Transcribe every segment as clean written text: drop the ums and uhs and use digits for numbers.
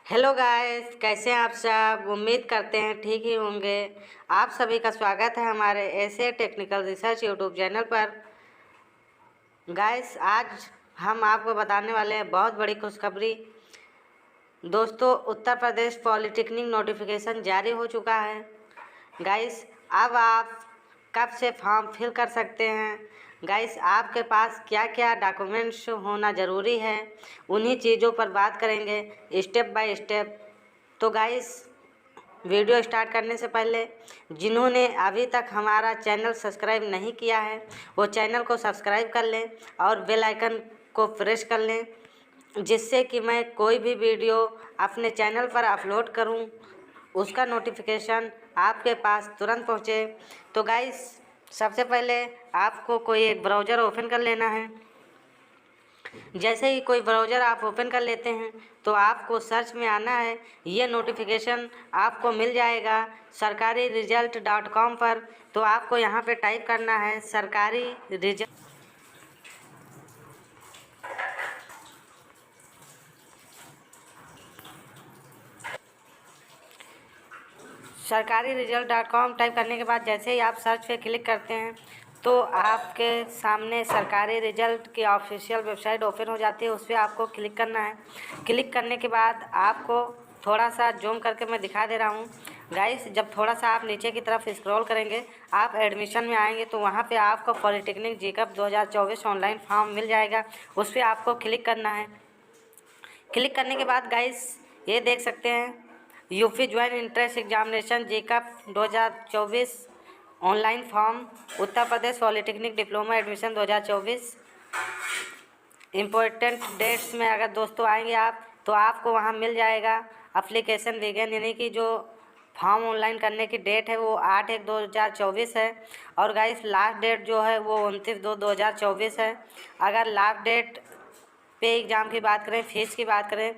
Hello guys, कैसे हैं आप सब। उम्मीद करते हैं ठीक ही होंगे। आप सभी का स्वागत है हमारे ऐसे टेक्निकल रिसर्च यूट्यूब चैनल पर। गाइस, आज हम आपको बताने वाले हैं बहुत बड़ी खुशखबरी। दोस्तों, उत्तर प्रदेश पॉलिटेक्निक नोटिफिकेशन जारी हो चुका है। गाइस, अब आप कब से फॉर्म फिल कर सकते हैं। गाइस, आपके पास क्या क्या डॉक्यूमेंट्स होना ज़रूरी है, उन्हीं चीज़ों पर बात करेंगे स्टेप बाय स्टेप। तो गाइस, वीडियो स्टार्ट करने से पहले जिन्होंने अभी तक हमारा चैनल सब्सक्राइब नहीं किया है वो चैनल को सब्सक्राइब कर लें और बेल आइकन को प्रेस कर लें, जिससे कि मैं कोई भी वीडियो अपने चैनल पर अपलोड करूं उसका नोटिफिकेशन आपके पास तुरंत पहुंचे। तो गाइस, सबसे पहले आपको कोई एक ब्राउज़र ओपन कर लेना है। जैसे ही कोई ब्राउज़र आप ओपन कर लेते हैं तो आपको सर्च में आना है। ये नोटिफिकेशन आपको मिल जाएगा sarkariresult.com पर। तो आपको यहाँ पे टाइप करना है sarkariresult.com टाइप करने के बाद जैसे ही आप सर्च पे क्लिक करते हैं तो आपके सामने सरकारी रिजल्ट की ऑफिशियल वेबसाइट ओपन हो जाती है। उस पर आपको क्लिक करना है। क्लिक करने के बाद आपको थोड़ा सा जूम करके मैं दिखा दे रहा हूँ। गाइस, जब थोड़ा सा आप नीचे की तरफ स्क्रॉल करेंगे, आप एडमिशन में आएंगे तो वहाँ पे आपको पॉलिटेक्निक जीकअप 2024 ऑनलाइन फॉर्म मिल जाएगा। उस पर आपको क्लिक करना है। क्लिक करने के बाद गाइस, ये देख सकते हैं UP joint entrance examination JEECUP 2024 online form Uttar Pradesh polytechnic diploma admission 2024। Important dates में अगर दोस्तों आएंगे आप तो आपको वहाँ मिल जाएगा एप्लीकेशन बिगिन, यानी कि जो फॉर्म ऑनलाइन करने की डेट है वो 8/1/2024 है। और गाइस, लास्ट डेट जो है वो 29/2/2024 है। अगर लास्ट डेट पे एग्ज़ाम की बात करें, फीस की बात करें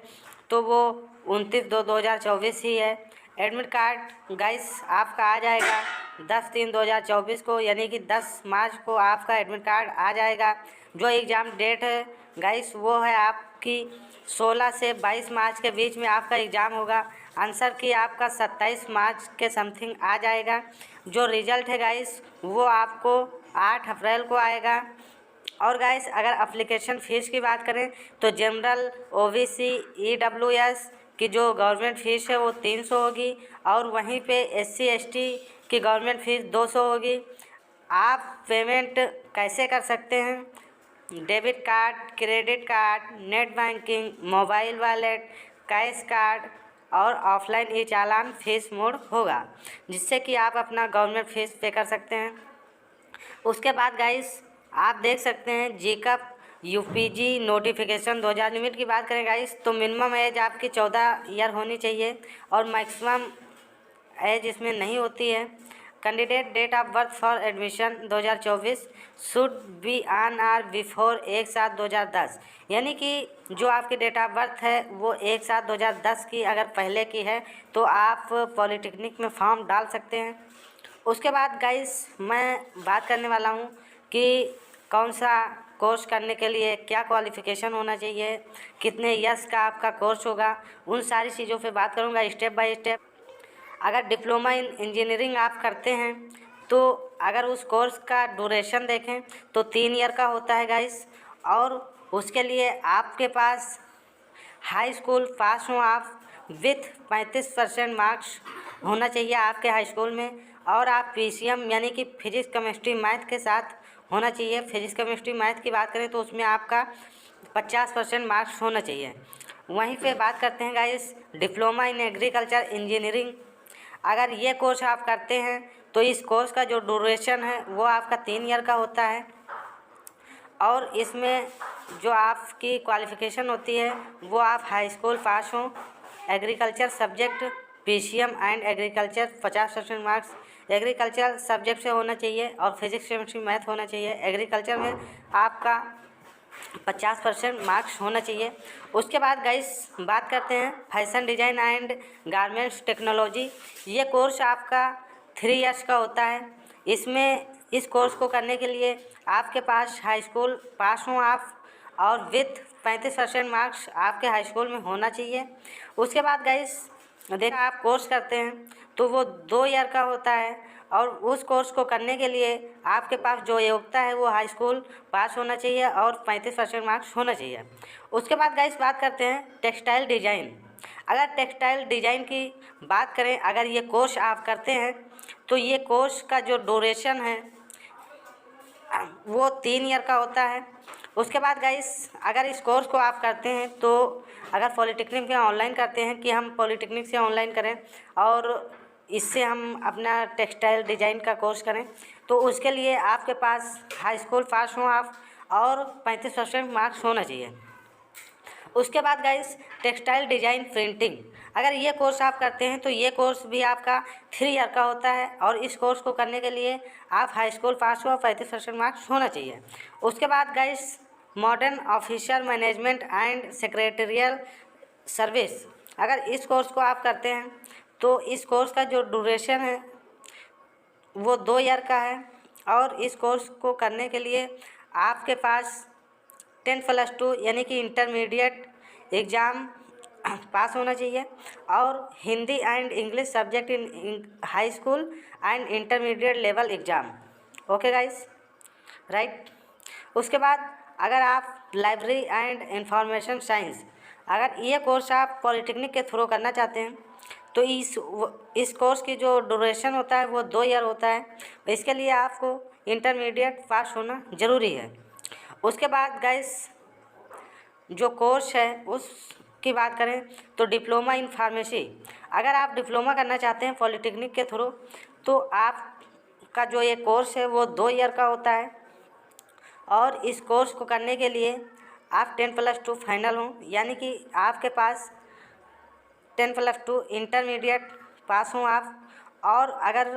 तो वो 29/2/2024 ही है। एडमिट कार्ड गाइस आपका आ जाएगा 10/3/2024 को, यानी कि 10 मार्च को आपका एडमिट कार्ड आ जाएगा। जो एग्ज़ाम डेट है गाइस वो है आपकी 16 से 22 मार्च के बीच में आपका एग्ज़ाम होगा। आंसर की आपका 27 मार्च के समथिंग आ जाएगा। जो रिज़ल्ट है गाइस वो आपको 8 अप्रैल को आएगा। और गाइस, अगर एप्लीकेशन फ़ीस की बात करें तो जनरल ओबीसी ईडब्ल्यूएस की जो गवर्नमेंट फ़ीस है वो 300 होगी और वहीं पे एससी एसटी की गवर्नमेंट फ़ीस 200 होगी। आप पेमेंट कैसे कर सकते हैं? Debit card, credit card, net banking, mobile wallet, cash card और ऑफलाइन ई चालान फीस मोड होगा, जिससे कि आप अपना गवर्नमेंट फ़ीस पे कर सकते हैं। उसके बाद गाइस, आप देख सकते हैं जीकअप यूपीजी नोटिफिकेशन 2000 लिमिट की बात करें गाइस तो मिनिमम एज आपकी 14 ईयर होनी चाहिए और मैक्सिमम एज इसमें नहीं होती है। Candidate date of birth for admission 2024 should be on or before 1/7/2010, यानी कि जो आपकी डेट ऑफ बर्थ है वो 1/7/2010 की अगर पहले की है तो आप पॉलिटेक्निक में फॉर्म डाल सकते हैं। उसके बाद गाइस, मैं बात करने वाला हूँ कि कौन सा कोर्स करने के लिए क्या क्वालिफ़िकेशन होना चाहिए, कितने ईयर्स का आपका कोर्स होगा, उन सारी चीज़ों पे बात करूँगा स्टेप बाय स्टेप। अगर डिप्लोमा इन इंजीनियरिंग आप करते हैं तो अगर उस कोर्स का ड्यूरेशन देखें तो 3 ईयर का होता है गाइस। और उसके लिए आपके पास हाई स्कूल पास हो आप विथ 35% मार्क्स होना चाहिए आपके हाई स्कूल में। और आप पीसीएम यानी कि फिजिक्स केमिस्ट्री मैथ के साथ होना चाहिए। फिजिक्स केमिस्ट्री मैथ की बात करें तो उसमें आपका 50% मार्क्स होना चाहिए। वहीं पे बात करते हैं guys diploma in agriculture engineering. अगर ये कोर्स आप करते हैं तो इस कोर्स का जो ड्यूरेशन है वो आपका 3 ईयर का होता है। और इसमें जो आपकी क्वालिफ़िकेशन होती है वो आप हाई स्कूल पास हों, agriculture subject PCM and agriculture 50% marks agriculture subject से होना चाहिए और फिजिक्स केमिस्ट्री मैथ होना चाहिए। एग्रीकल्चर में आपका 50% मार्क्स होना चाहिए। उसके बाद गाइस, बात करते हैं fashion design and garments technology. ये कोर्स आपका 3 ईयर्स का होता है। इसमें इस कोर्स को करने के लिए आपके पास हाई स्कूल पास हों आप और विथ 35% मार्क्स आपके हाई स्कूल में होना चाहिए। उसके बाद गाइस देखा आप कोर्स करते हैं तो वो 2 ईयर का होता है और उस कोर्स को करने के लिए आपके पास जो योग्यता है वो हाई स्कूल पास होना चाहिए और 35% मार्क्स होना चाहिए। उसके बाद गाइस बात करते हैं टेक्सटाइल डिज़ाइन। अगर टेक्सटाइल डिज़ाइन की बात करें, अगर ये कोर्स आप करते हैं तो ये कोर्स का जो ड्यूरेशन है वो 3 ईयर का होता है। उसके बाद गाइस अगर इस कोर्स को आप करते हैं तो अगर पॉलिटेक्निक में ऑनलाइन करते हैं कि हम पॉलिटेक्निक से ऑनलाइन करें और इससे हम अपना टेक्सटाइल डिज़ाइन का कोर्स करें तो उसके लिए आपके पास हाई स्कूल पास हो आप और 35% मार्क्स होना चाहिए। उसके बाद गाइस टेक्सटाइल डिज़ाइन प्रिंटिंग, अगर ये कोर्स आप करते हैं तो ये कोर्स भी आपका 3 ईयर का होता है और इस कोर्स को करने के लिए आप हाई स्कूल पास हो और 35% मार्क्स होना चाहिए। उसके बाद guys modern officer management and secretarial service, अगर इस कोर्स को आप करते हैं तो इस कोर्स का जो ड्यूरेशन है वो 2 ईयर का है और इस कोर्स को करने के लिए आपके पास 10+2 यानी कि इंटरमीडिएट एग्ज़ाम पास होना चाहिए और Hindi and English subject in high school and intermediate level exam. Okay guys, right. उसके बाद अगर आप लाइब्रेरी एंड इंफॉर्मेशन साइंस, अगर ये कोर्स आप पॉलिटेक्निक के थ्रू करना चाहते हैं तो इस कोर्स की जो ड्यूरेशन होता है वो 2 ईयर होता है। इसके लिए आपको इंटरमीडिएट पास होना ज़रूरी है। उसके बाद गाइस जो कोर्स है उसकी बात करें तो डिप्लोमा इन फार्मेसी, अगर आप डिप्लोमा करना चाहते हैं पॉलिटेक्निक के थ्रू तो आपका जो ये कोर्स है वो 2 ईयर का होता है और इस कोर्स को करने के लिए आप 10+2 फाइनल हों यानी कि आपके पास 10+2 इंटरमीडिएट पास हों आप। और अगर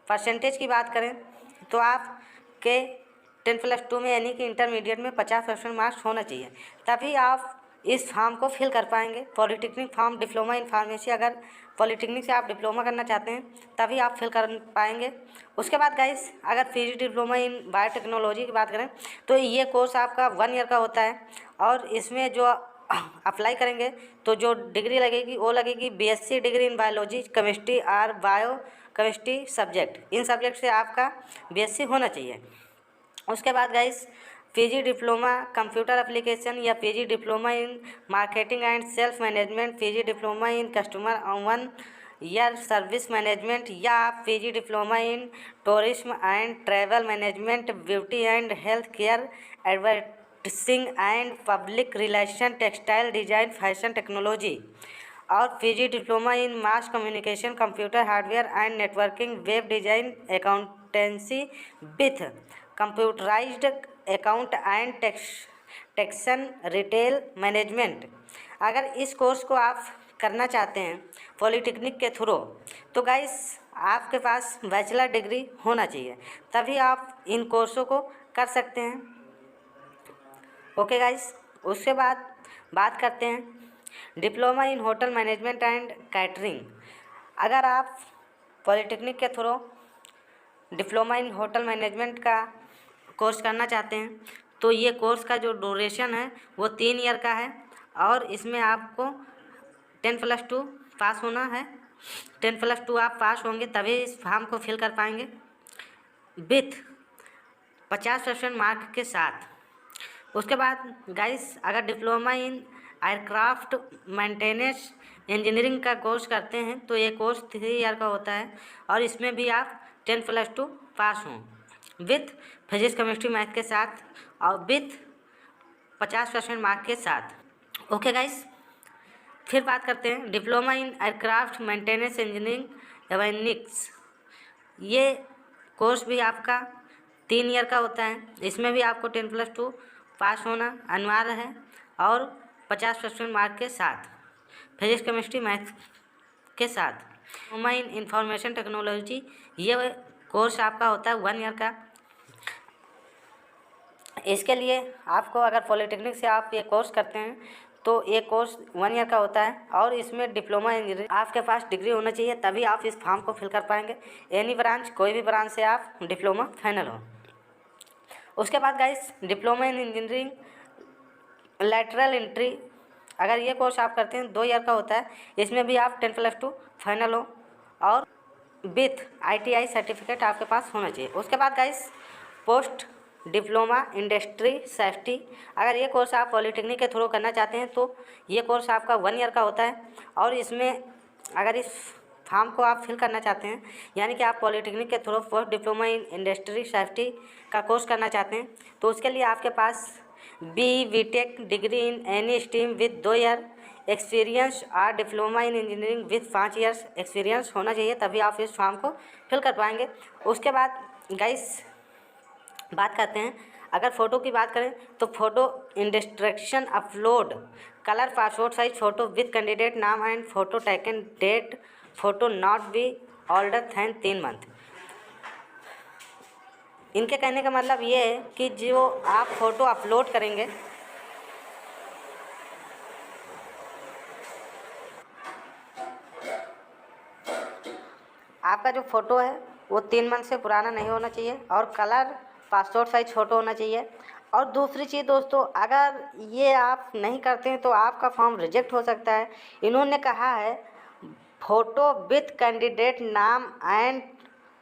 परसेंटेज की बात करें तो आपके 10+2 में यानी कि इंटरमीडिएट में 50% मार्क्स होना चाहिए, तभी आप इस फॉर्म को फिल कर पाएंगे। Polytechnic form diploma in pharmacy, अगर पॉलिटेक्निक से आप डिप्लोमा करना चाहते हैं तभी आप फिल कर पाएंगे। उसके बाद गाइस अगर पीजी डिप्लोमा इन बायोटेक्नोलॉजी की बात करें तो ये कोर्स आपका 1 ईयर का होता है और इसमें जो अप्लाई करेंगे तो जो डिग्री लगेगी वो लगेगी BSc degree in biology, chemistry और bio chemistry subject, in subject से आपका बीएससी होना चाहिए। उसके बाद guys PG diploma computer application या PG diploma in marketing and self management, PG diploma in customer 1 year service management या PG diploma in tourism and travel management, beauty and health care, advertising and public relation, textile design, fashion technology और PG diploma in mass communication, computer hardware and networking, web design, accountancy with computerised account and taxation, retail management. अगर इस course को आप करना चाहते हैं polytechnic के through तो गाइस आपके पास बैचलर डिग्री होना चाहिए, तभी आप इन कोर्सों को कर सकते हैं। ओके गाइस, उसके बाद बात करते हैं diploma in hotel management and catering. अगर आप पॉलिटेक्निक के through diploma in hotel management का कोर्स करना चाहते हैं तो ये कोर्स का जो ड्यूरेशन है वो 3 ईयर का है और इसमें आपको 10+2 पास होना है। 10+2 आप पास होंगे तभी इस फॉर्म को फिल कर पाएंगे विथ 50% मार्क के साथ। उसके बाद गाइस अगर diploma in aircraft maintenance engineering का कोर्स करते हैं तो ये कोर्स 3 ईयर का होता है और इसमें भी आप 10+2 पास हों विथ फिजिक्स केमिस्ट्री मैथ के साथ और विथ 50% मार्क के साथ। ओके गाइस, फिर बात करते हैं diploma in aircraft maintenance engineering avionics. ये कोर्स भी आपका 3 ईयर का होता है, इसमें भी आपको 10+2 पास होना अनिवार्य है और 50% मार्क के साथ फिजिक्स केमिस्ट्री मैथ के साथ। डिप्लोमा इन इंफॉर्मेशन टेक्नोलॉजी, ये कोर्स आपका होता है 1 ईयर का। इसके लिए आपको अगर पॉलिटेक्निक से आप ये कोर्स करते हैं तो ये कोर्स 1 ईयर का होता है और इसमें डिप्लोमा इंजीनियरिंग आपके पास डिग्री होना चाहिए, तभी आप इस फॉर्म को फिल कर पाएंगे। एनी ब्रांच, कोई भी ब्रांच से आप डिप्लोमा फाइनल हो। उसके बाद guys diploma in engineering lateral entry, अगर ये कोर्स आप करते हैं 2 ईयर का होता है, इसमें भी आप 10+2 फाइनल हो और विथ ITI सर्टिफिकेट आपके पास होना चाहिए। उसके बाद guys post diploma industry safety, अगर ये कोर्स आप पॉलिटेक्निक के थ्रू करना चाहते हैं तो ये कोर्स आपका 1 ईयर का होता है। और इसमें अगर इस फॉर्म को आप फिल करना चाहते हैं, यानी कि आप पॉलिटेक्निक के through post diploma in industry safety का कोर्स करना चाहते हैं, तो उसके लिए आपके पास BTech degree in any stream with 2 year experience और diploma in engineering with 5 years experience होना चाहिए, तभी आप इस फॉर्म को फिल कर पाएंगे। उसके बाद गाइस बात करते हैं, अगर फ़ोटो की बात करें तो photo instruction upload colour passport size photo with candidate नाम and photo taken date, photo not be older than 3 month. इनके कहने का मतलब ये है कि जो आप फ़ोटो अपलोड करेंगे आपका जो फ़ोटो है वो 3 मंथ से पुराना नहीं होना चाहिए और कलर पासपोर्ट साइज फ़ोटो होना चाहिए। और दूसरी चीज़ दोस्तों, अगर ये आप नहीं करते हैं तो आपका फॉर्म रिजेक्ट हो सकता है। इन्होंने कहा है फ़ोटो विथ कैंडिडेट नाम एंड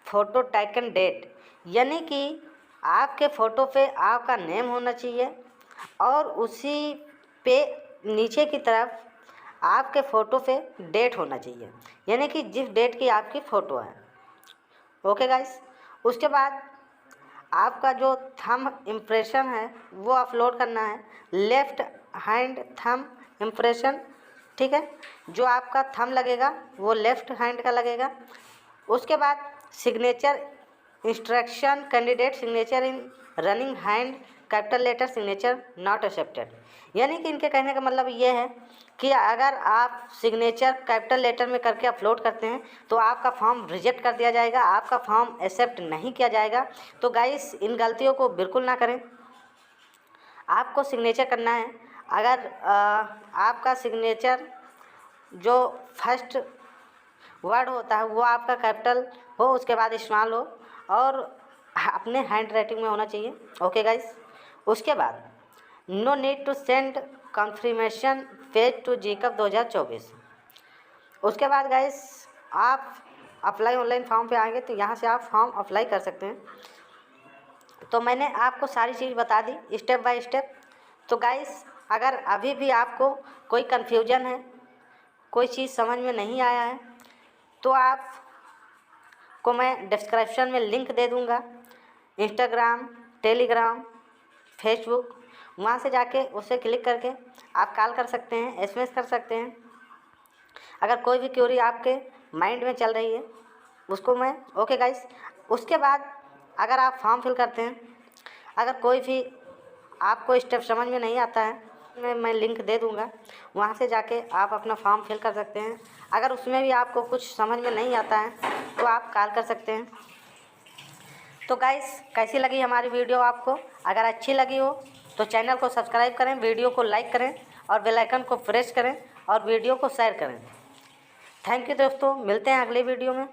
फ़ोटो टेकन डेट, यानी कि आपके फ़ोटो पे आपका नेम होना चाहिए और उसी पे नीचे की तरफ आपके फ़ोटो पे डेट होना चाहिए, यानी कि जिस डेट की आपकी फ़ोटो है। ओके गाइस, उसके बाद आपका जो थंब इम्प्रेशन है वो अपलोड करना है, लेफ़्ट हैंड थंब इम्प्रेशन, ठीक है। जो आपका थंब लगेगा वो लेफ़्ट हैंड का लगेगा। उसके बाद signature instruction candidate signature in running hand capital letter signature not accepted, यानी कि इनके कहने का मतलब ये है कि अगर आप सिग्नेचर कैपिटल लेटर में करके अपलोड करते हैं तो आपका फॉर्म रिजेक्ट कर दिया जाएगा, आपका फॉर्म एक्सेप्ट नहीं किया जाएगा। तो गाइस इन गलतियों को बिल्कुल ना करें। आपको सिग्नेचर करना है, अगर आपका सिग्नेचर जो फर्स्ट वर्ड होता है वो आपका कैपिटल हो, उसके बाद स्मॉल हो और अपने हैंड राइटिंग में होना चाहिए। ओके गाइस, उसके बाद no need to send confirmation page to GCAP 2024। उसके बाद गाइस आप अप्लाई ऑनलाइन फॉर्म पे आएंगे तो यहाँ से आप फॉर्म अप्लाई कर सकते हैं। तो मैंने आपको सारी चीज़ बता दी स्टेप बाय स्टेप। तो गाइस अगर अभी भी आपको कोई कन्फ्यूजन है, कोई चीज़ समझ में नहीं आया है, तो आप को मैं डिस्क्रिप्शन में लिंक दे दूँगा, इंस्टाग्राम, टेलीग्राम, फेसबुक, वहाँ से जाके उसे क्लिक करके आप कॉल कर सकते हैं, SMS कर सकते हैं। अगर कोई भी क्वेरी आपके माइंड में चल रही है उसको मैं ओके गाइस। उसके बाद अगर आप फॉर्म फिल करते हैं, अगर कोई भी आपको स्टेप समझ में नहीं आता है मैं लिंक दे दूँगा, वहाँ से जाके आप अपना फॉर्म फिल कर सकते हैं। अगर उसमें भी आपको कुछ समझ में नहीं आता है तो आप कॉल कर सकते हैं। तो गाइस कैसी लगी हमारी वीडियो आपको? अगर अच्छी लगी हो तो चैनल को सब्सक्राइब करें, वीडियो को लाइक करें और बेल आइकन को प्रेस करें और वीडियो को शेयर करें। थैंक यू दोस्तों, मिलते हैं अगले वीडियो में।